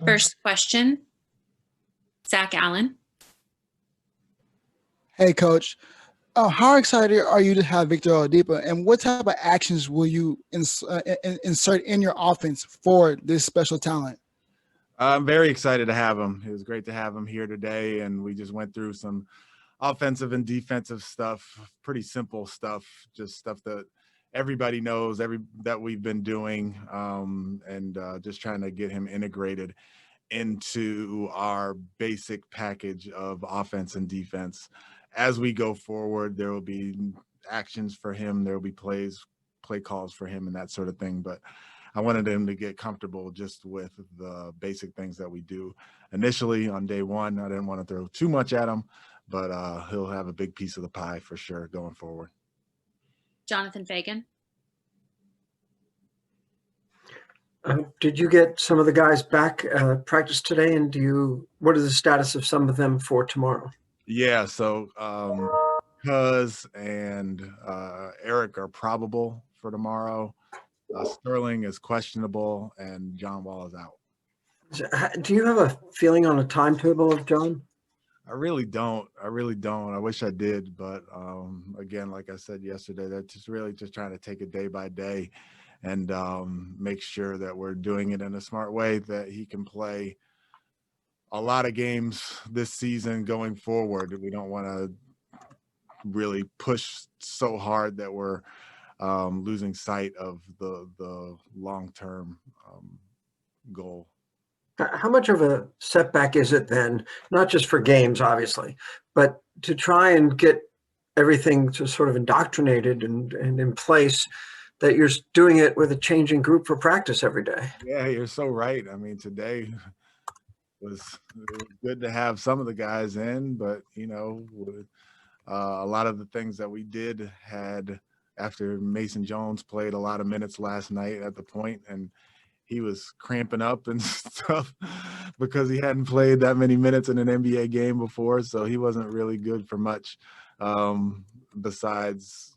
First question, Zach Allen. Hey, Coach. How excited are you to have Victor Oladipo, and what type of actions will you insert in your offense for this special talent? I'm very excited to have him. It was great to have him here today, and we just went through some offensive and defensive stuff, pretty simple stuff, just stuff that everybody knows, that we've been doing, and just trying to get him integrated into our basic package of offense and defense. As we go forward, there will be actions for him, there will be play calls for him and that sort of thing, but I wanted him to get comfortable just with the basic things that we do. Initially on day one, I didn't want to throw too much at him, but he'll have a big piece of the pie for sure going forward. Jonathan Fagan. Did you get some of the guys back practice today, and what is the status of some of them for tomorrow? Yeah, so Cuz and Eric are probable for tomorrow. Sterling is questionable, and John Wall is out. Do you have a feeling on a timetable of John? I really don't. I wish I did, but again, like I said yesterday, that's just trying to take it day by day and make sure that we're doing it in a smart way, that he can play a lot of games this season going forward. We don't want to really push so hard that we're losing sight of the long-term goal. How much of a setback is it then, not just for games, obviously, but to try and get everything to sort of indoctrinated and in place, that you're doing it with a changing group for practice every day? Yeah, you're so right. I mean, today it was good to have some of the guys in, but, a lot of the things that we did had after Mason Jones played a lot of minutes last night at the point, and he was cramping up and stuff because he hadn't played that many minutes in an NBA game before. So he wasn't really good for much besides,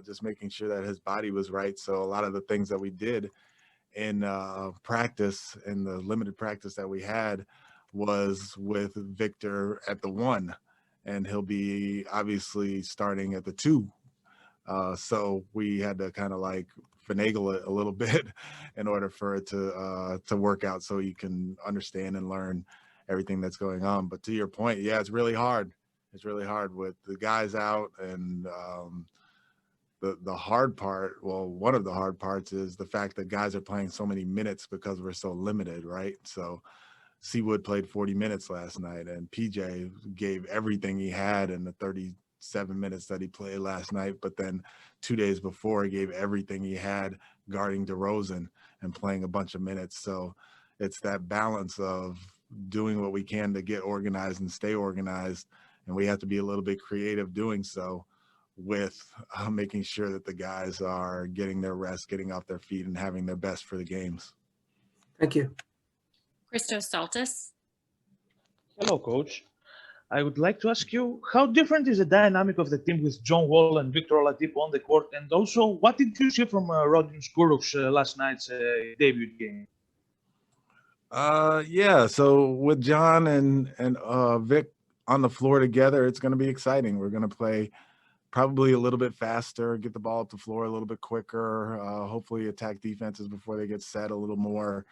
just making sure that his body was right. So a lot of the things that we did in practice, in the limited practice that we had, was with Victor at the 1, and he'll be obviously starting at the 2. So we had to kind of like finagle it a little bit in order for it to work out, so you can understand and learn everything that's going on. But to your point, yeah, it's really hard. It's really hard with the guys out, and the hard part, well, one of the hard parts is the fact that guys are playing so many minutes because we're so limited, right? So Seawood played 40 minutes last night, and PJ gave everything he had in the 37 minutes that he played last night, but then 2 days before he gave everything he had guarding DeRozan and playing a bunch of minutes. So it's that balance of doing what we can to get organized and stay organized, and we have to be a little bit creative doing so, with making sure that the guys are getting their rest, getting off their feet, and having their best for the games. Thank you. Christos Saltis. Hello, Coach. I would like to ask you, how different is the dynamic of the team with John Wall and Victor Oladipo on the court? And also, what did you see from Rodion Skuruk's last night's debut game? Yeah, so with John and Vic on the floor together, it's going to be exciting. We're going to play probably a little bit faster, get the ball up the floor a little bit quicker, hopefully attack defenses before they get set a little more.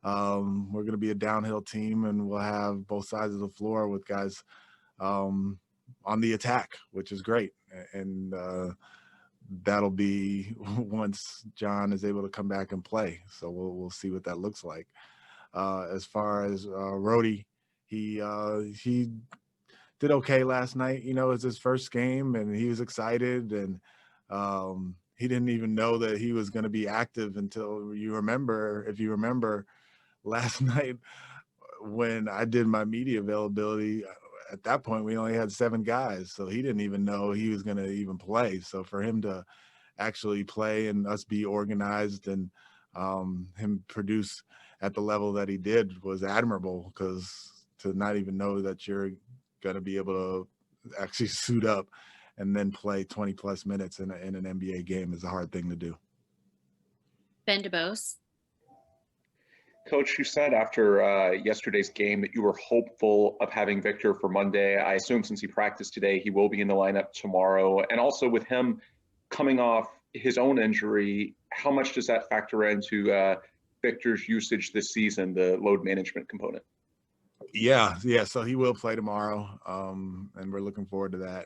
We're going to be a downhill team, and we'll have both sides of the floor with guys on the attack, which is great. And that'll be once John is able to come back and play. So we'll see what that looks like. As far as Rhodey, he did okay last night. It's his first game, and he was excited, and he didn't even know that he was going to be active until if you remember last night when I did my media availability. At that point, we only had 7 guys, so he didn't even know he was going to even play. So for him to actually play and us be organized and him produce at the level that he did was admirable, because to not even know that you're going to be able to actually suit up and then play 20 plus minutes in an NBA game is a hard thing to do. Ben DeBose. Coach, you said after yesterday's game that you were hopeful of having Victor for Monday. I assume since he practiced today, he will be in the lineup tomorrow. And also with him coming off his own injury, how much does that factor into Victor's usage this season, the load management component? Yeah. So he will play tomorrow, and we're looking forward to that.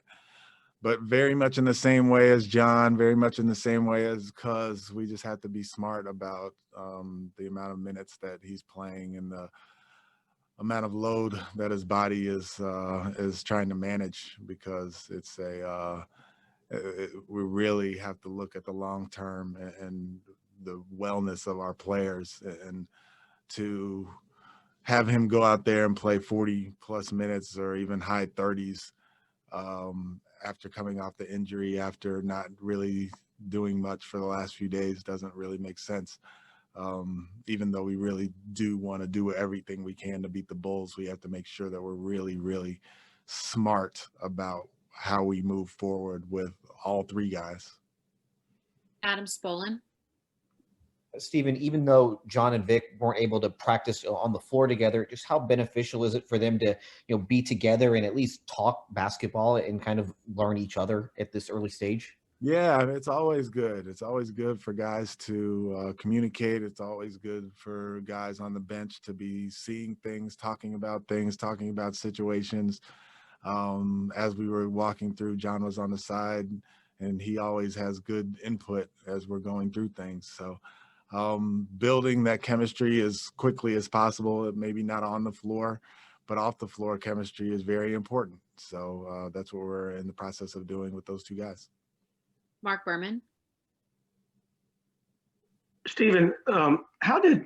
But very much in the same way as John, very much in the same way as Cuz, we just have to be smart about the amount of minutes that he's playing and the amount of load that his body is trying to manage, because it's we really have to look at the long term and the wellness of our players, and to have him go out there and play 40 plus minutes or even high 30s after coming off the injury, after not really doing much for the last few days, doesn't really make sense. Even though we really do want to do everything we can to beat the Bulls, we have to make sure that we're really, really smart about how we move forward with all three guys. Adam Spolin. Stephen, even though John and Vic weren't able to practice on the floor together, just how beneficial is it for them to, be together and at least talk basketball and kind of learn each other at this early stage? Yeah, it's always good. It's always good for guys to communicate. It's always good for guys on the bench to be seeing things, talking about situations. As we were walking through, John was on the side, and he always has good input as we're going through things. So building that chemistry as quickly as possible, maybe not on the floor, but off the floor chemistry is very important. So that's what we're in the process of doing with those two guys. Mark Berman. Stephen, how did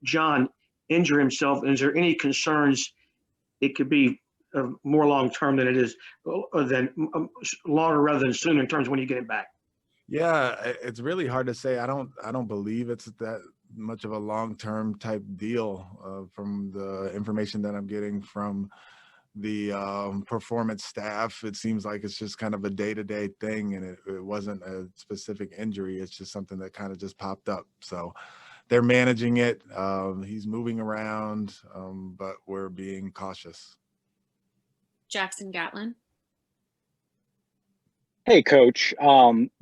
John injure himself? And is there any concerns it could be more long-term than it is, than longer rather than sooner in terms of when you get it back? Yeah, it's really hard to say. I don't believe it's that much of a long-term type deal from the information that I'm getting from the performance staff. It seems like it's just kind of a day-to-day thing, and it wasn't a specific injury. It's just something that kind of just popped up. So they're managing it. He's moving around, but we're being cautious. Jackson Gatlin. Hey, Coach.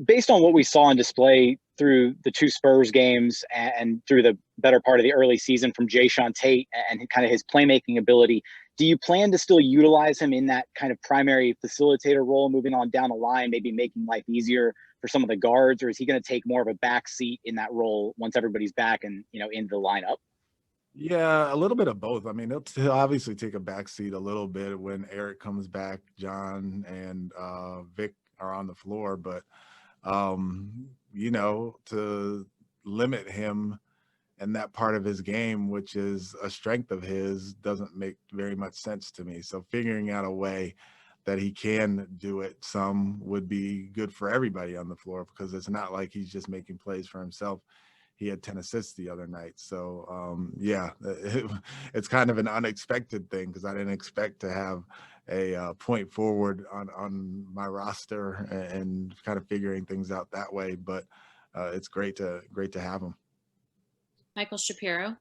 Based on what we saw on display through the two Spurs games and through the better part of the early season from Jae'Sean Tate and kind of his playmaking ability, do you plan to still utilize him in that kind of primary facilitator role moving on down the line, maybe making life easier for some of the guards, or is he going to take more of a back seat in that role once everybody's back and, into the lineup? Yeah, a little bit of both. I mean, he'll obviously take a back seat a little bit when Eric comes back, John and Vic are on the floor, but to limit him and that part of his game, which is a strength of his, doesn't make very much sense to me. So figuring out a way that he can do it some would be good for everybody on the floor, because it's not like he's just making plays for himself. He had 10 assists the other night. So it's kind of an unexpected thing, because I didn't expect to have a point forward on my roster and kind of figuring things out that way. But it's great to have him. Michael Shapiro.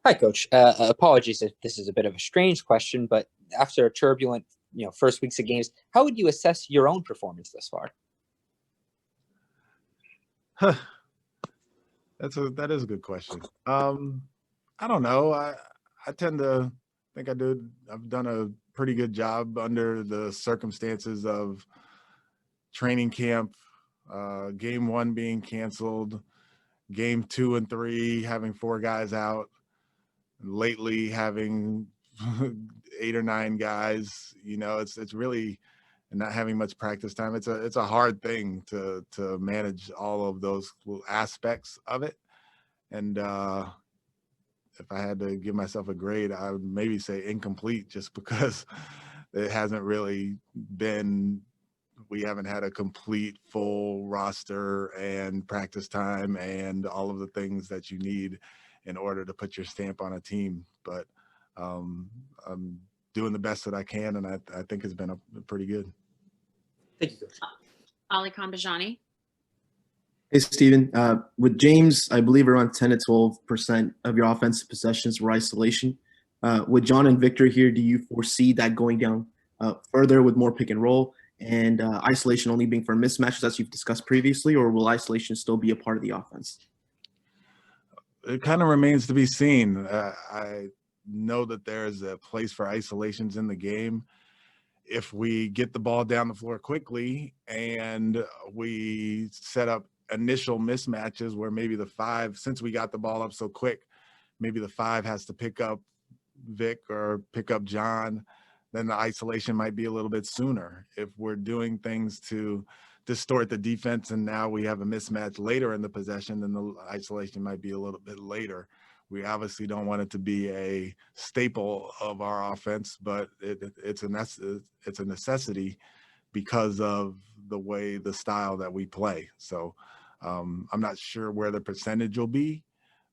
Hi, Coach. Apologies if this is a bit of a strange question, but after a turbulent, first weeks of games, how would you assess your own performance thus far? That is a good question. I don't know. I tend to think I've done a pretty good job under the circumstances of training camp, game 1 being canceled, game 2 and 3 having 4 guys out, lately having 8 or 9 guys. It's really not having much practice time. It's a hard thing to manage all of those aspects of it. And if I had to give myself a grade, I would maybe say incomplete, just because it hasn't really been, we haven't had a complete full roster and practice time and all of the things that you need in order to put your stamp on a team. But I'm doing the best that I can, and I think it's been pretty good. Thank you, Coach. Ali Kambajani. Hey, Stephen. With James, I believe around 10 to 12% of your offensive possessions were isolation. With John and Victor here, do you foresee that going down further with more pick and roll and isolation only being for mismatches as you've discussed previously, or will isolation still be a part of the offense? It kind of remains to be seen. I know that there's a place for isolations in the game. If we get the ball down the floor quickly and we set up initial mismatches where maybe the 5, since we got the ball up so quick, maybe the 5 has to pick up Vic or pick up John, then the isolation might be a little bit sooner. If we're doing things to distort the defense and now we have a mismatch later in the possession, then the isolation might be a little bit later. We obviously don't want it to be a staple of our offense, but it's a necessity because of the way, the style that we play. So I'm not sure where the percentage will be,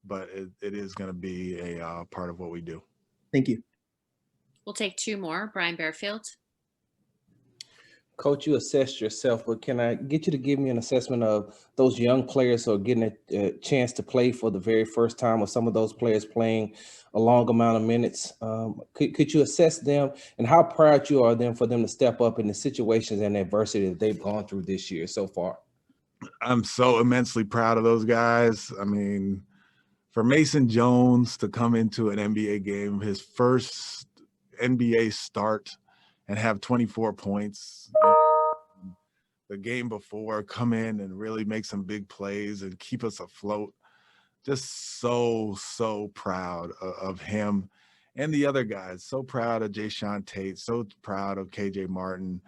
but it is going to be a part of what we do. Thank you. We'll take 2 more. Brian Bearfield. Coach, you assessed yourself, but can I get you to give me an assessment of those young players who are getting a chance to play for the very first time, or some of those players playing a long amount of minutes? Could you assess them, and how proud you are of them for them to step up in the situations and adversity that they've gone through this year so far? I'm so immensely proud of those guys. I mean, for Mason Jones to come into an NBA game, his first NBA start, and have 24 points. The game before, come in and really make some big plays and keep us afloat. Just so proud of him and the other guys. So proud of Jae'Sean Tate. So proud of KJ Martin.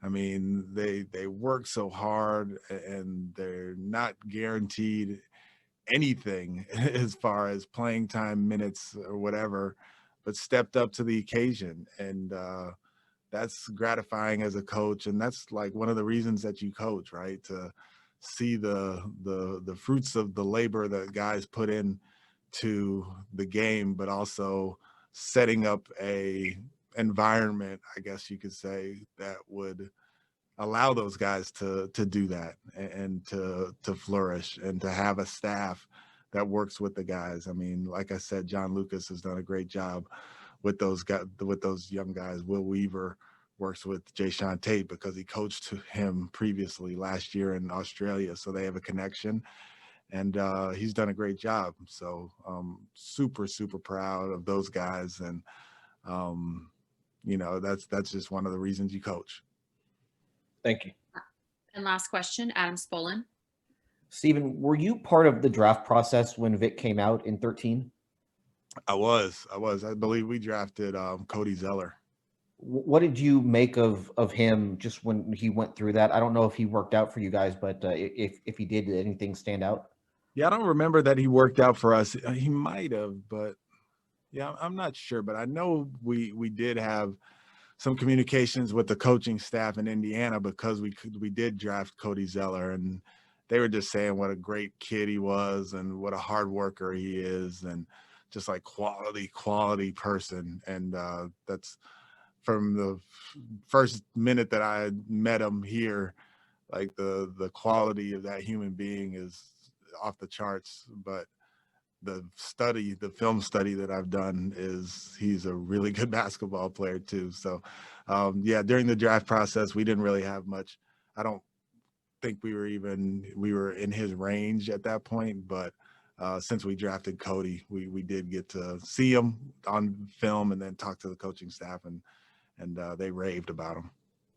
I mean, they work so hard and they're not guaranteed anything as far as playing time, minutes, or whatever, but stepped up to the occasion. And that's gratifying as a coach, and that's like one of the reasons that you coach, right? To see the fruits of the labor that guys put in to the game, but also setting up a environment, I guess you could say, that would allow those guys to do that and to flourish and to have a staff that works with the guys. I mean, like I said, John Lucas has done a great job with those guys, with those young guys. Will Weaver works with Jae'Sean Tate because he coached him previously last year in Australia, so they have a connection, and he's done a great job. So super proud of those guys, and you know, that's just one of the reasons you coach. Thank you. And last question, Adam Spolin. Stephen, were you part of the draft process when Vic came out in 13? I was. I believe we drafted Cody Zeller. What did you make of him just when he went through that? I don't know if he worked out for you guys, but if he did anything stand out? Yeah, I don't remember that he worked out for us. He might have, but yeah, I'm not sure. But I know we did have some communications with the coaching staff in Indiana because we did draft Cody Zeller, and they were just saying what a great kid he was and what a hard worker he is, and just like quality person. And that's from the first minute that I met him here, like the quality of that human being is off the charts. But the film study that I've done is he's a really good basketball player too. So yeah, during the draft process, we didn't really have much. I don't think we were in his range at that point, but since we drafted Cody, we did get to see him on film and then talk to the coaching staff, and they raved about him.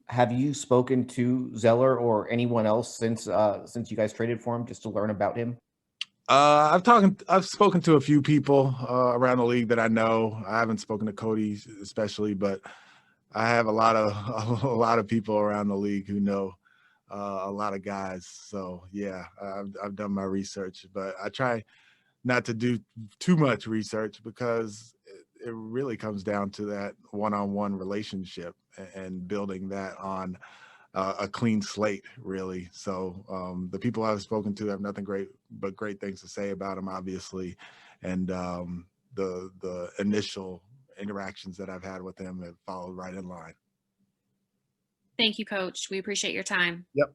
Have you spoken to Zeller or anyone else since you guys traded for him just to learn about him? I've spoken to a few people around the league that I know. I haven't spoken to Cody especially, but I have a lot of people around the league who know a lot of guys. So yeah, I've done my research, but I try not to do too much research because it really comes down to that one-on-one relationship and building that on a clean slate, really. So the people I've spoken to have nothing but great things to say about him, obviously. And the initial interactions that I've had with him have followed right in line. Thank you, Coach. We appreciate your time. Yep.